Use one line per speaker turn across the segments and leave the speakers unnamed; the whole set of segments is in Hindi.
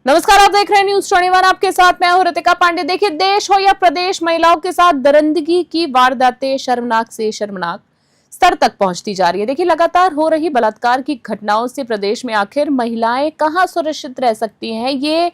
नमस्कार, आप देख रहे हैं न्यूज 21। आपके साथ मैं हूं रितिका पांडे। देखिए, देश हो या प्रदेश, महिलाओं के साथ दरिंदगी की वारदातें शर्मनाक से शर्मनाक स्तर तक पहुंचती जा रही है। देखिए, लगातार हो रही बलात्कार की घटनाओं से प्रदेश में आखिर महिलाएं कहां सुरक्षित रह सकती हैं, ये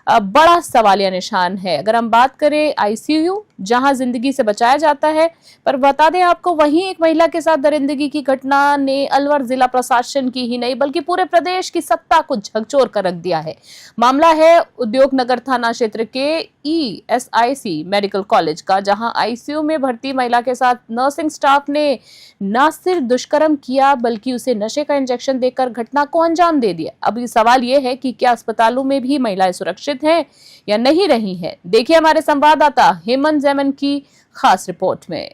बड़ा सवालिया निशान है। अगर हम बात करें आईसीयू, जहां जिंदगी से बचाया जाता है, पर बता दें आपको, वहीं एक महिला के साथ दरिंदगी की घटना ने अलवर जिला प्रशासन की ही नहीं बल्कि पूरे प्रदेश की सत्ता को झकझोर कर रख दिया है। मामला है उद्योग नगर थाना क्षेत्र के ईएसआईसी मेडिकल कॉलेज का, जहां आईसीयू में भर्ती महिला के साथ नर्सिंग स्टाफ ने न सिर्फ दुष्कर्म किया बल्कि उसे नशे का इंजेक्शन देकर घटना को अंजाम दे दिया। अब ये सवाल ये है कि क्या अस्पतालों में भी महिलाएं सुरक्षित हैं या नहीं रही हैं। देखिए हमारे संवाददाता हेमंत जैमन की खास रिपोर्ट में।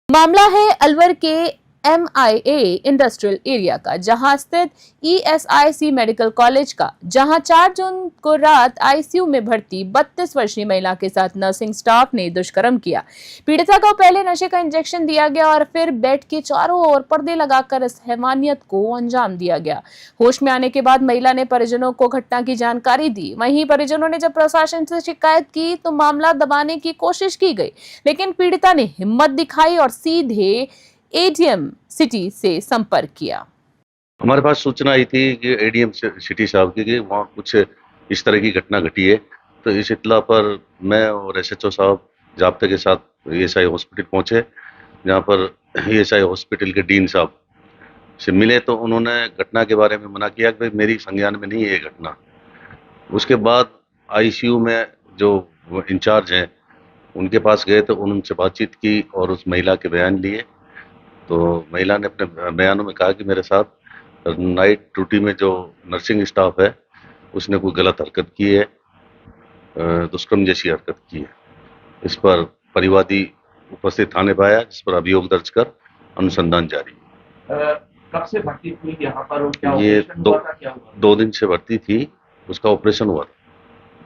मामला है अलवर के MIA इंडस्ट्रियल एरिया का, जहां स्थित ESIC मेडिकल कॉलेज का, जहां 4 जून को रात आईसीयू में भर्ती 32 वर्षीय महिला के साथ नर्सिंग स्टाफ ने दुष्कर्म किया। पीड़िता को पहले नशे का इंजेक्शन दिया गया और फिर बेड के चारों ओर पर्दे लगाकर इस हैवानियत को अंजाम दिया गया। होश में आने के बाद महिला ने परिजनों को घटना की जानकारी दी। वहीं परिजनों ने जब प्रशासन से शिकायत की तो मामला दबाने की कोशिश की गई, लेकिन पीड़िता ने हिम्मत दिखाई और सीधे ADM सिटी से संपर्क किया।
हमारे पास सूचना आई थी कि ADM सिटी साहब की कि वहाँ कुछ इस तरह की घटना घटी है। तो इस इत्तला पर मैं और SHO साहब जाब्ते के साथ ESI हॉस्पिटल पहुँचे, जहाँ पर ESI हॉस्पिटल के डीन साहब से मिले तो उन्होंने घटना के बारे में मना किया कि भाई मेरी संज्ञान में नहीं है ये घटना। उसके बाद ICU में जो इंचार्ज हैं उनके पास गए तो उनसे बातचीत की और उस महिला के बयान लिए। तो महिला ने अपने बयानों में कहा कि मेरे साथ नाइट ड्यूटी में जो नर्सिंग स्टाफ है उसने कोई गलत हरकत की है, दुष्कर्म जैसी हरकत की है। इस पर परिवादी उपस्थित थाने पर आया, जिस पर अभियोग दर्ज कर अनुसंधान जारी।
कब से भर्ती हुई यहाँ पर और क्या
ये
क्या हुआ?
2 दिन से भर्ती थी, उसका ऑपरेशन हुआ।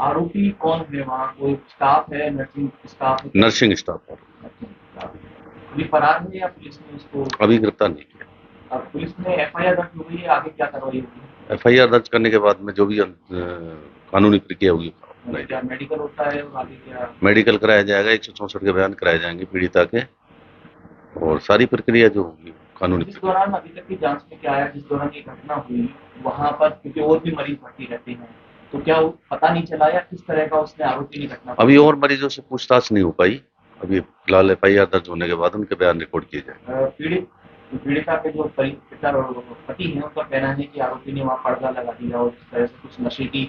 आरोपी कौन है? वहाँ कोई स्टाफ है?
नर्सिंग स्टाफ है।
अभी फरार है या पुलिस ने उसको
अभी गिरफ्तार नहीं किया।
अब पुलिस ने FIR दर्ज हो गई है, आगे क्या कार्रवाई होगी?
FIR दर्ज करने के बाद में जो भी कानूनी प्रक्रिया होगी,
क्या मेडिकल होता है और आगे क्या?
मेडिकल कराया जाएगा, 164 के बयान कराए जाएंगे पीड़िता के, और सारी प्रक्रिया जो होगी कानूनी।
इस दौरान अभी तक की जांच में क्या आया? जिस दौरान ये घटना हुई वहाँ पर, क्योंकि और भी मरीज भर्ती रहते हैं, तो क्या पता नहीं चला या किस तरह का उसने आरोपी ने घटना?
अभी और मरीजों से पूछताछ नहीं हो पाई। अभी फिलहाल FIR दर्ज होने के बाद उनके बयान रिकॉर्ड किए जाए।
पीड़िता के जो पिता और पति हैं, उनका कहना है कि आरोपी ने वहाँ पर्दा लगा दिया और इस तरह से कुछ नशे की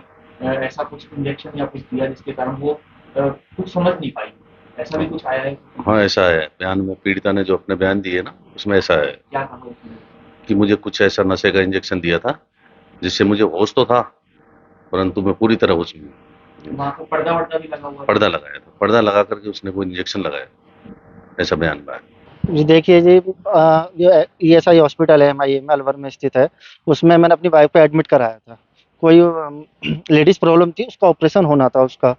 ऐसा कुछ इंजेक्शन या कुछ दिया जिसके कारण वो कुछ समझ नहीं पाई। ऐसा भी कुछ आया है?
हाँ, ऐसा है। बयान में पीड़िता ने जो अपने बयान दिए ना, उसमें ऐसा है।
क्या कहा उसने? कि
मुझे कुछ ऐसा नशे का इंजेक्शन दिया था जिससे मुझे होश तो था, परंतु मैं पूरी तरह होश में।
वहाँ पर पर्दा भी लगा हुआ?
पर्दा लगाया था, पर्दा लगा करके उसने कोई इंजेक्शन लगाया, ऐसा बयान में आया।
जी देखिए जी, जो ESI हॉस्पिटल है MIA में अलवर में स्थित है, उसमें मैंने अपनी वाइफ को एडमिट कराया था। कोई लेडीज़ प्रॉब्लम थी, उसका ऑपरेशन होना था उसका,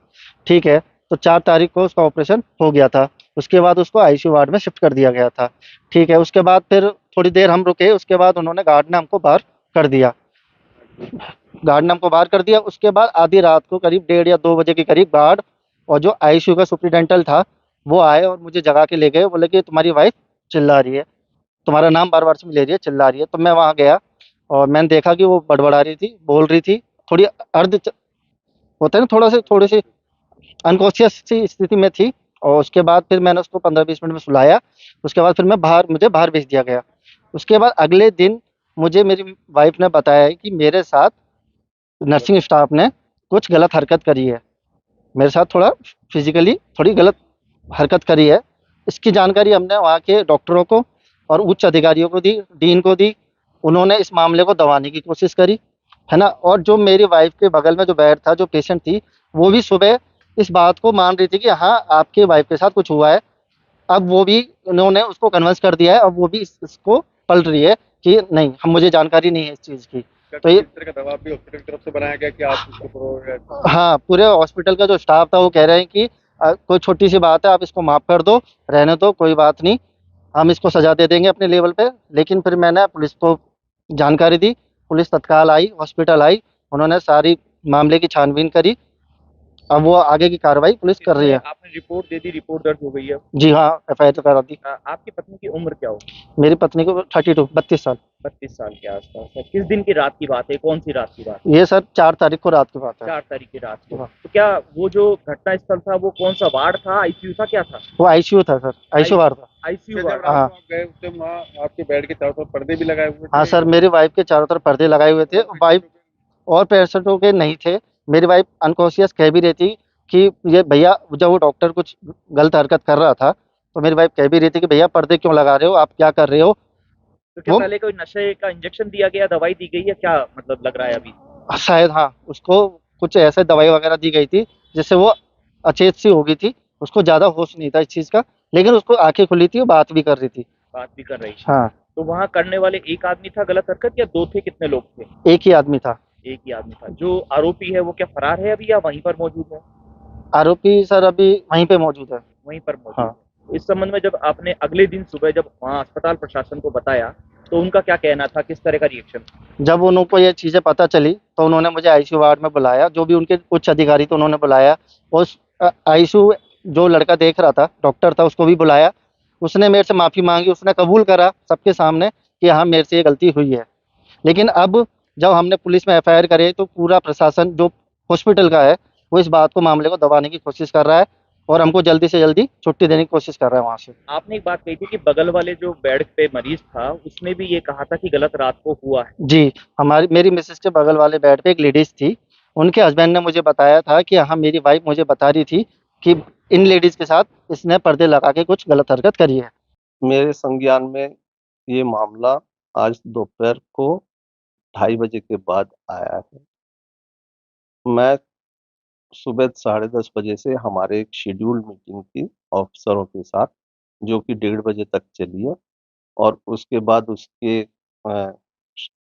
ठीक है। तो 4 तारीख को उसका ऑपरेशन हो गया था। उसके बाद उसको ICU वार्ड में शिफ्ट कर दिया गया था, ठीक है। उसके बाद फिर थोड़ी देर हम रुके, उसके बाद उन्होंने गार्ड ने हमको बाहर कर दिया। उसके बाद आधी रात को करीब 1:30 या 2 बजे के करीब गार्ड और जो ICU का सुपरिटेंडेंट था वो आए और मुझे जगा के ले गए। बोले कि तुम्हारी वाइफ चिल्ला रही है, तुम्हारा नाम बार-बार से ले रही है, चिल्ला रही है। तो मैं वहाँ गया और मैंने देखा कि वो बड़बड़ा रही थी, बोल रही थी, थोड़ी होता है ना, थोड़ी सी अनकॉन्शियस सी स्थिति में थी। और उसके बाद फिर मैंने उसको 15-20 मिनट में सुलाया। उसके बाद फिर मुझे बाहर भेज दिया गया। उसके बाद अगले दिन मुझे मेरी वाइफ ने बताया है कि मेरे साथ नर्सिंग स्टाफ ने कुछ गलत हरकत करी है, मेरे साथ थोड़ा फिजिकली थोड़ी गलत हरकत करी है। इसकी जानकारी हमने वहाँ के डॉक्टरों को और उच्च अधिकारियों को दी, डीन को दी। उन्होंने इस मामले को दबाने की कोशिश करी, है ना। और जो मेरी वाइफ के बगल में जो बेड था, जो पेशेंट थी, वो भी सुबह इस बात को मान रही थी कि हाँ आपके वाइफ के साथ कुछ हुआ है। अब वो भी उन्होंने उसको कन्विंस कर दिया है। अब वो भी इसको पलट रही है कि नहीं, मुझे जानकारी नहीं है इस चीज़ की। तो ये
तरह का दबाव भी हॉस्पिटल की तरफ से बनाया गया कि आप इसको करो?
हाँ, पूरे हॉस्पिटल का जो स्टाफ था वो कह रहे हैं कि कोई छोटी सी बात है, आप इसको माफ़ कर दो, रहने दो, कोई बात नहीं, हम इसको सज़ा दे देंगे अपने लेवल पे। लेकिन फिर मैंने पुलिस को जानकारी दी, पुलिस तत्काल आई, हॉस्पिटल आई, उन्होंने सारी मामले की छानबीन करी। अब वो आगे की कार्रवाई पुलिस कर रही है।
आपने रिपोर्ट दे दी, रिपोर्ट दर्ज हो गई है।
जी हाँ, एफआईआर करा दी।
आपकी पत्नी की उम्र क्या हो?
मेरी पत्नी को 32 साल।
32 साल के आसपास है। किस दिन की रात की बात है, कौन सी रात की बात है?
ये सर 4 तारीख को रात की बात है।
4 तारीख की रात को।
हाँ।
तो क्या वो जो घटना स्थल था वो कौन सा वार्ड था, आईसीयू था, क्या था?
वो आईसीयू था सर, आईसीयू वार्ड था।
आईसीयू जब वार्ड।
हाँ।
आप गए उस टाइम वहाँ आपके बेड के चारों तरफ पर्दे भी लगाए हुए थे?
हाँ सर, मेरी वाइफ के चारों तरफ पर्दे लगाए हुए थे। वाइफ और पेशेंटों के नहीं थे। मेरी वाइफ अनकॉन्शियस कह भी रही थी कि ये भैया, जब वो डॉक्टर कुछ गलत हरकत कर रहा था तो मेरी वाइफ कह भी रही थी कि भैया पर्दे क्यों लगा रहे हो, आप क्या कर रहे हो।
तो क्या
वो
पहले कोई नशे का इंजेक्शन दिया गया, दवाई दी गई, या क्या मतलब लग रहा है अभी?
शायद हाँ, उसको कुछ ऐसे दवाई वगैरह दी गई थी जिससे वो अचेत सी हो गई थी। उसको ज्यादा होश नहीं था इस चीज का, लेकिन उसको आंखें खुली थी, वो बात भी कर रही थी।
बात भी कर रही थी।
हाँ,
तो वहाँ करने वाले एक आदमी था गलत हरकत, या दो थे, कितने लोग थे?
एक ही आदमी था।
एक ही आदमी था। जो आरोपी है वो क्या फरार है अभी, या वहीं पर मौजूद है?
आरोपी सर अभी वहीं पे मौजूद है।
वहीं पर मौजूद
हाँ।
है। इस संबंध में जब आपने अगले दिन सुबह जब वहाँ अस्पताल प्रशासन को बताया तो उनका क्या कहना था, किस तरह का रिएक्शन?
जब उनको ये चीजें पता चली तो उन्होंने मुझे आईसीयू वार्ड में बुलाया। जो भी उनके उच्च अधिकारी थे उन्होंने बुलाया। उस आईसीयू जो लड़का देख रहा था, डॉक्टर था, उसको भी बुलाया। उसने मेरे से माफी मांगी। उसने कबूल करा सबके सामने कि हाँ, मेरे से ये गलती हुई है। लेकिन अब जब हमने पुलिस में एफआईआर करे तो पूरा प्रशासन जो हॉस्पिटल का है वो इस बात को, मामले को दबाने की कोशिश कर रहा है और हमको जल्दी से जल्दी छुट्टी देने की कोशिश कर रहा है वहाँ से।
आपने एक बात कही थी कि बगल वाले जो बेड पे मरीज था उसने भी ये कहा था कि गलत रात को हुआ है।
जी, मेरी मिसेज के बगल वाले बेड पे एक लेडीज थी। उनके हस्बैंड ने मुझे बताया था कि हाँ, मेरी वाइफ मुझे बता रही थी कि इन लेडीज के साथ इसने पर्दे लगा के कुछ गलत हरकत करी है।
मेरे संज्ञान में ये मामला आज दोपहर को 2:30 के बाद आया है। मैं सुबह 10:30 बजे से हमारे एक शेड्यूल्ड मीटिंग थी ऑफिसरों के साथ, जो कि 1:30 बजे तक चली है, और उसके बाद उसके अ,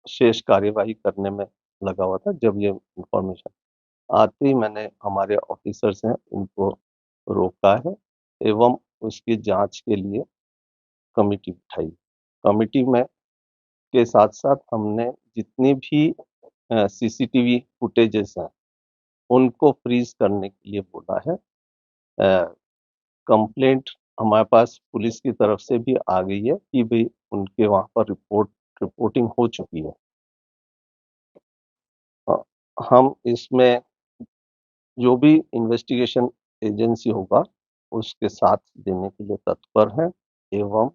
शेष कार्यवाही करने में लगा हुआ था। जब ये इन्फॉर्मेशन आते ही मैंने हमारे ऑफिसर्स हैं उनको रोका है एवं उसकी जांच के लिए कमिटी बिठाई। कमिटी में के साथ-साथ हमने जितनी भी सीसीटीवी फुटेजेस हैं, उनको फ्रीज़ करने के लिए बोला है। कंप्लेंट हमारे पास पुलिस की तरफ से भी आ गई है कि भई उनके वहाँ पर रिपोर्टिंग हो चुकी है। अ, हम इसमें जो भी इन्वेस्टिगेशन एजेंसी होगा, उसके साथ देने के लिए तत्पर हैं एवं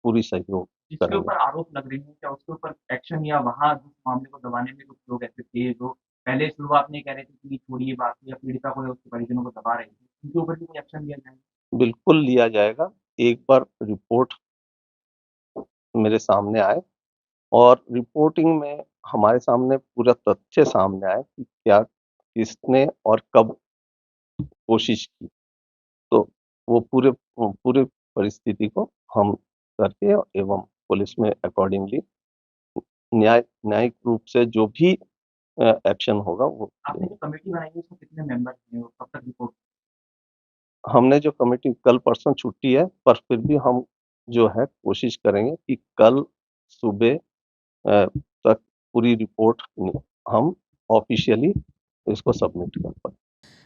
पूरी सहयोग
जिसके
करेंगे।
ऊपर आरोप लग रहे हैं, क्या उसके ऊपर एक्शन, या वहाँ जिस मामले को दबाने में कुछ लोग ऐसे थे जो पहले शुरुआत में कह रहे थे कि छोड़िए बात, या पीड़िता को या उसके परिजनों को दबा रहे थे, उनके ऊपर भी कोई एक्शन लिया जाएगा?
बिल्कुल लिया जाएगा। एक बार रिपोर्ट मेरे सामने आए और रिपोर्टिंग में हमारे सामने पूरा तथ्य सामने आए कि क्या, किसने और कब कोशिश की, तो वो पूरे परिस्थिति को हम करके एवं पुलिस में अकॉर्डिंगली न्यायिक रूप से जो भी एक्शन होगा वो
आपने जो कमेटी बनाई है उसमें कितने मेंबर हैं और कब तक रिपोर्ट?
हमने जो कमेटी, कल परसों छुट्टी है, पर फिर भी हम जो है कोशिश करेंगे कि कल सुबह तक पूरी रिपोर्ट हम ऑफिशियली इसको सबमिट कर पाएँ।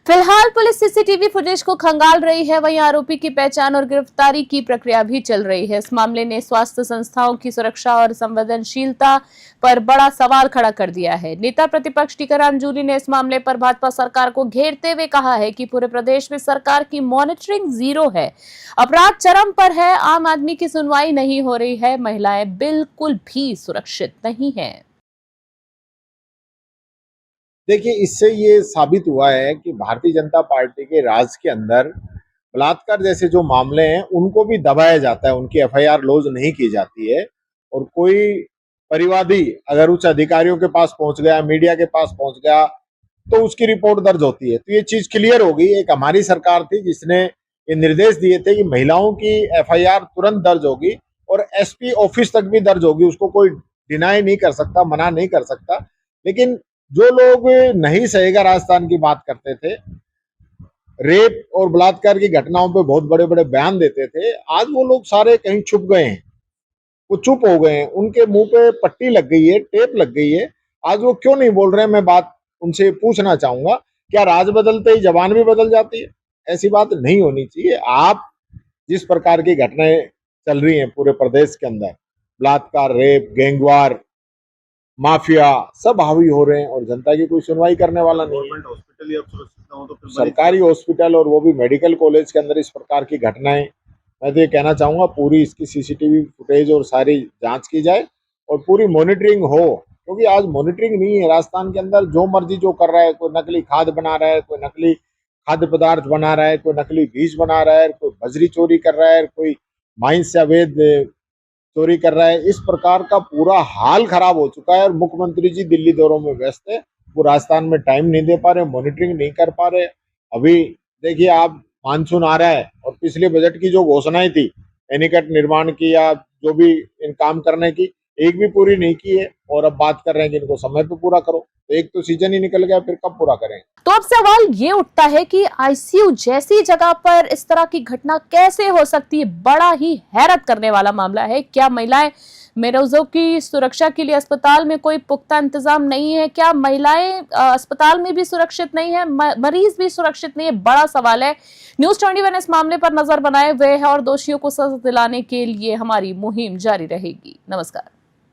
फिलहाल पुलिस सीसीटीवी फुटेज को खंगाल रही है, वहीं आरोपी की पहचान और गिरफ्तारी की प्रक्रिया भी चल रही है। इस मामले ने स्वास्थ्य संस्थाओं की सुरक्षा और संवेदनशीलता पर बड़ा सवाल खड़ा कर दिया है। नेता प्रतिपक्ष टीकाराम जूली ने इस मामले पर भाजपा सरकार को घेरते हुए कहा है कि पूरे प्रदेश में सरकार की मॉनिटरिंग जीरो है, अपराध चरम पर है, आम आदमी की सुनवाई नहीं हो रही है, महिलाएं बिल्कुल भी सुरक्षित नहीं है।
देखिए, इससे ये साबित हुआ है कि भारतीय जनता पार्टी के राज के अंदर बलात्कार जैसे जो मामले हैं उनको भी दबाया जाता है, उनकी एफआईआर लॉन्च नहीं की जाती है। और कोई परिवादी अगर उच्च अधिकारियों के पास पहुंच गया, मीडिया के पास पहुंच गया, तो उसकी रिपोर्ट दर्ज होती है। तो ये चीज क्लियर होगी। एक हमारी सरकार थी जिसने ये निर्देश दिए थे कि महिलाओं की एफआईआर तुरंत दर्ज होगी और एसपी ऑफिस तक भी दर्ज होगी, उसको कोई डिनाई नहीं कर सकता, मना नहीं कर सकता। लेकिन जो लोग नहीं सहेगा राजस्थान की बात करते थे, रेप और बलात्कार की घटनाओं पे बहुत बड़े बड़े बयान देते थे, आज वो लोग सारे कहीं छुप गए हैं, वो चुप हो गए हैं, उनके मुंह पे पट्टी लग गई है, टेप लग गई है। आज वो क्यों नहीं बोल रहे हैं? मैं बात उनसे पूछना चाहूंगा, क्या राज बदलते ही जबान भी बदल जाती है? ऐसी बात नहीं होनी चाहिए। आप जिस प्रकार की घटनाएं चल रही हैं पूरे प्रदेश के अंदर, बलात्कार, रेप, गैंगवार, माफिया, सब हावी हो रहे हैं और जनता की कोई सुनवाई करने वाला नहीं है।
हॉस्पिटल ही अब सुरक्षित ना हो तो फिर
सरकारी हॉस्पिटल और वो भी मेडिकल कॉलेज के अंदर इस प्रकार की घटनाएं, मैं तो ये कहना चाहूंगा पूरी इसकी सीसीटीवी फुटेज और सारी जांच की जाए और पूरी मॉनिटरिंग हो, क्योंकि आज मॉनिटरिंग नहीं है। राजस्थान के अंदर जो मर्जी जो कर रहा है, कोई नकली खाद बना रहा है, कोई नकली खाद्य पदार्थ बना रहा है, कोई नकली बीज बना रहा है, कोई बजरी चोरी कर रहा है, कोई माइंस से अवैध चोरी कर रहा है। इस प्रकार का पूरा हाल खराब हो चुका है और मुख्यमंत्री जी दिल्ली दौरों में व्यस्त है, वो राजस्थान में टाइम नहीं दे पा रहे, मॉनिटरिंग नहीं कर पा रहे। अभी देखिए आप, मानसून आ रहा है और पिछले बजट की जो घोषणाएं थी एनीकट निर्माण की या जो भी इन काम करने की, एक भी पूरी नहीं की है और अब बात कर रहे हैं कि इनको समय पे पूरा करो। तो एक तो सीजन ही निकल गया, फिर कब पूरा करें?
तो अब सवाल ये उठता है कि आईसीयू जैसी जगह पर इस तरह की घटना कैसे हो सकती है। बड़ा ही हैरत करने वाला मामला है। क्या महिलाएं, मरीजों की सुरक्षा के लिए अस्पताल में कोई पुख्ता इंतजाम नहीं है? क्या महिलाएं अस्पताल में भी सुरक्षित नहीं है, मरीज भी सुरक्षित नहीं है? बड़ा सवाल है। न्यूज़ 21 इस मामले पर नजर बनाए हुए है और दोषियों को सजा दिलाने के लिए हमारी मुहिम जारी रहेगी। नमस्कार।